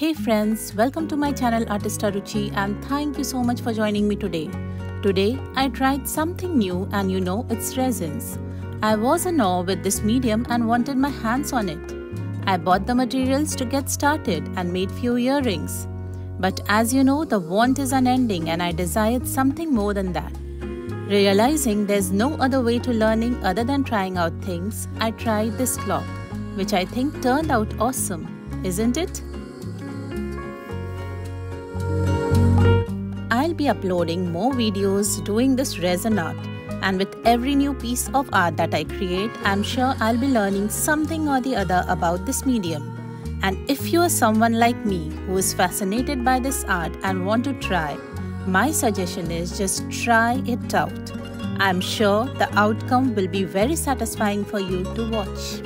Hey friends, welcome to my channel ArtistaRuchi and thank you so much for joining me today. Today I tried something new and it's resins. I was in awe with this medium and wanted my hands on it. I bought the materials to get started and made few earrings. But as you know, the want is unending and I desired something more than that. Realizing there's no other way to learning other than trying out things, I tried this clock, which I think turned out awesome, isn't it? I'll be uploading more videos doing this resin art, and with every new piece of art that I create, I'm sure I'll be learning something or the other about this medium. And if you are someone like me who is fascinated by this art and want to try, my suggestion is just try it out. I'm sure the outcome will be very satisfying for you to watch.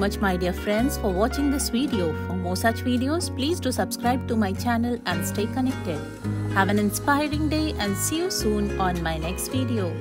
much my dear friends for watching this video. For more such videos, please do subscribe to my channel and stay connected. Have an inspiring day and see you soon on my next video.